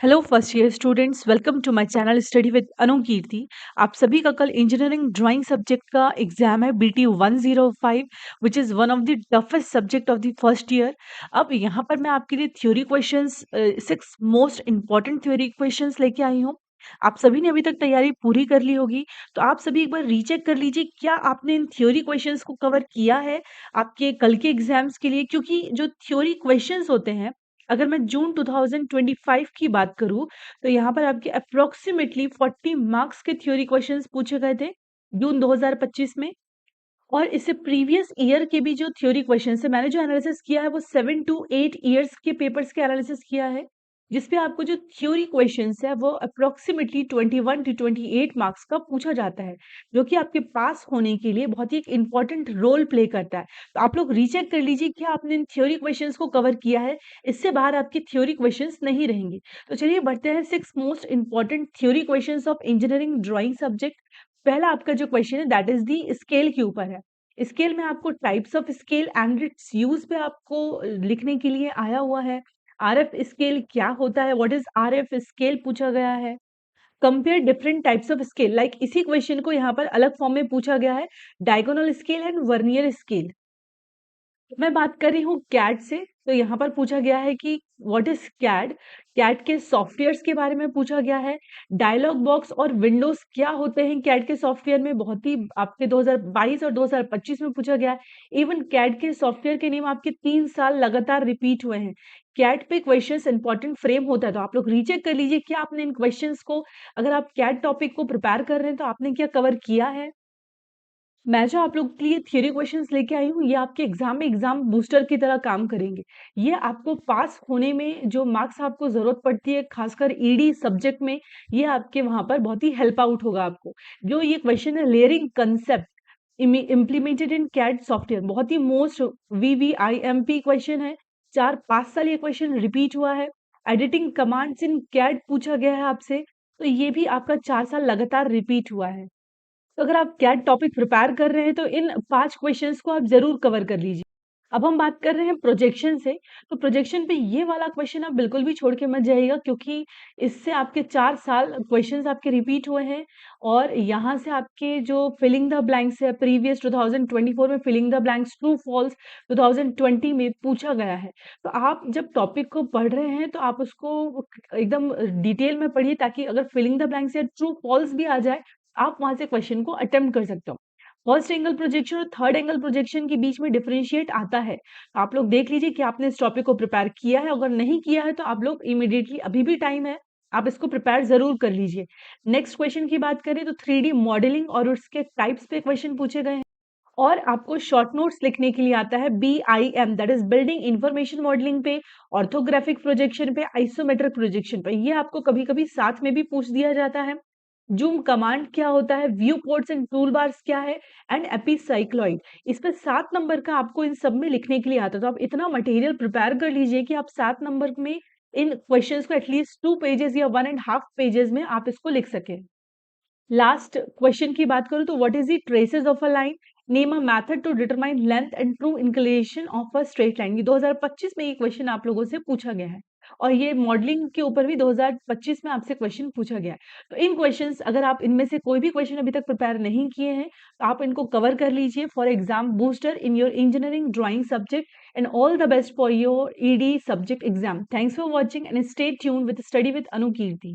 Hello first year students, welcome to my channel study with Anu Kirti. आप सभी का कल इंजीनियरिंग ड्राइंग सब्जेक्ट का एग्जाम है BT 105, which is one of the toughest subject of the first year. अब यहाँ पर मैं आपके लिए theory questions 6 most important theory questions लेके आई हूँ। आप सभी ने अभी तक तैयारी पूरी कर ली होगी, तो आप सभी एक बार रीचेक कर लीजिए क्या आपने इन थ्योरी क्वेश्चंस को कवर किया है आपके कल के एग्जाम्स के लिए। क्योंकि जो थ्योरी क्वेश्चंस होते हैं, अगर मैं जून 2025 की बात करूँ, तो यहाँ पर आपके अप्रोक्सीमेटली 40 मार्क्स के थ्योरी क्वेश्चंस पूछे गए थे जून 2025 में। और इससे प्रीवियस ईयर के भी जो थ्योरी क्वेश्चंस है, मैंने जो एनालिसिस किया है वो 7 to 8 ईयर्स के पेपर्स के एनालिसिस किया है, जिसपे आपको जो थ्योरी क्वेश्चंस है वो अप्रोक्सीमेटली 21 to 28 मार्क्स का पूछा जाता है, जो कि आपके पास होने के लिए बहुत ही एक इम्पॉर्टेंट रोल प्ले करता है। तो आप लोग रीचेक कर लीजिए कि आपने इन थ्योरी क्वेश्चंस को कवर किया है, इससे बाहर आपके थ्योरी क्वेश्चंस नहीं रहेंगे। तो चलिए बढ़ते हैं 6 most important theory questions of engineering drawing subject. पहला आपका जो क्वेश्चन है दैट इज दी स्केल के ऊपर है। स्केल में आपको types of scale and it's use पे आपको लिखने के लिए आया हुआ है। आरएफ स्केल क्या होता है, व्हाट इज आरएफ स्केल पूछा गया है। Compare different types of scale, like इसी क्वेश्चन को यहाँ पर अलग फॉर्म में पूछा गया है, diagonal scale and vernier scale. मैं बात कर रही हूँ कैड से, तो यहाँ पर पूछा गया है कि व्हाट इज कैड। कैड के सॉफ्टवेयर्स के बारे में पूछा गया है। डायलॉग बॉक्स और विंडोज क्या होते हैं कैड के सॉफ्टवेयर में, बहुत ही आपके 2022 और 2025 में पूछा गया है। इवन कैड के सॉफ्टवेयर के नेम आपके 3 साल लगातार रिपीट हुए हैं। कैड पे क्वेश्चंस इंपॉर्टेंट फ्रेम होता है, तो आप लोग रीचेक कर लीजिए कि आपने इन क्वेश्चंस को, अगर आप कैड टॉपिक को प्रिपेयर कर रहे हैं तो आपने क्या कवर किया है। मैं जो आप लोग के लिए थ्योरी क्वेश्चंस लेके आई हूँ, ये आपके एग्जाम में एग्जाम बूस्टर की तरह काम करेंगे। ये आपको पास होने में जो मार्क्स आपको जरूरत पड़ती है, खासकर ईडी सब्जेक्ट में, ये आपके वहां पर बहुत ही हेल्प आउट होगा आपको। जो ये क्वेश्चन है, layering concept implemented in CAD software, बहुत ही मोस्ट वीवीआईएमपी क्वेश्चन है। 4-5 साल ये क्वेश्चन रिपीट हुआ है। एडिटिंग कमांड्स इन कैड पूछा गया है आपसे, तो ये भी आपका 4 साल लगातार रिपीट हुआ है। तो अगर आप कैट टॉपिक प्रिपेयर कर रहे हैं तो इन 5 क्वेश्चंस को आप ज़रूर कवर कर लीजिए। अब हम बात कर रहे हैं प्रोजेक्शन से, तो प्रोजेक्शन पे ये वाला क्वेश्चन आप बिल्कुल भी छोड़ के मत जाइएगा, क्योंकि इससे आपके 4 साल क्वेश्चंस आपके रिपीट हुए हैं। और यहाँ से आपके जो फिलिंग द ब्लैंक्स है, प्रीवियस 2024 में filling the blanks true false 2020 में पूछा गया है। तो आप जब टॉपिक को पढ़ रहे हैं तो आप उसको एकदम डिटेल में पढ़िए, ताकि अगर फिलिंग द ब्लैंक्स या ट्रू फॉल्स भी आ जाए, आप वहां से क्वेश्चन को अटेम्प्ट कर सकते हो। फर्स्ट एंगल प्रोजेक्शन और थर्ड एंगल प्रोजेक्शन के बीच में डिफरेंशिएट आता है, तो आप लोग देख लीजिए कि आपने इस टॉपिक को प्रिपेयर किया है। अगर नहीं किया है तो आप लोग इमीडिएटली, अभी भी टाइम है, आप इसको प्रिपेयर जरूर कर लीजिए। नेक्स्ट क्वेश्चन की बात करें तो 3D मॉडलिंग और उसके टाइप्स पे क्वेश्चन पूछे गए हैं। और आपको शॉर्ट नोट्स लिखने के लिए आता है BIM, that is building information modelling पे, ऑर्थोग्राफिक प्रोजेक्शन पे, आइसोमेट्रिक प्रोजेक्शन पे। ये आपको कभी कभी साथ में भी पूछ दिया जाता है। जूम कमांड क्या होता है, view ports and tool bars क्या है, एंड एपिसाइक्लॉइड। इस पे 7 नंबर का आपको इन सब में लिखने के लिए आता है। तो आप इतना मटेरियल प्रिपेयर कर लीजिए कि आप 7 नंबर में इन क्वेश्चंस को एटलीस्ट 2 पेजेस या 1.5 पेजेस में आप इसको लिख सकें। लास्ट क्वेश्चन की बात करूं तो what is the traces of a line, name a method to determine length and true inclination of a straight line. ये 2025 में ये क्वेश्चन आप लोगों से पूछा गया है, और ये मॉडलिंग के ऊपर भी 2025 में आपसे क्वेश्चन पूछा गया है। तो इन क्वेश्चंस, अगर आप इनमें से कोई भी क्वेश्चन अभी तक प्रिपेयर नहीं किए हैं, तो आप इनको कवर कर लीजिए for exam booster in your engineering drawing subject. And all the best for your ED subject exam. Thanks for watching and stay tuned with study with Anu Kirti.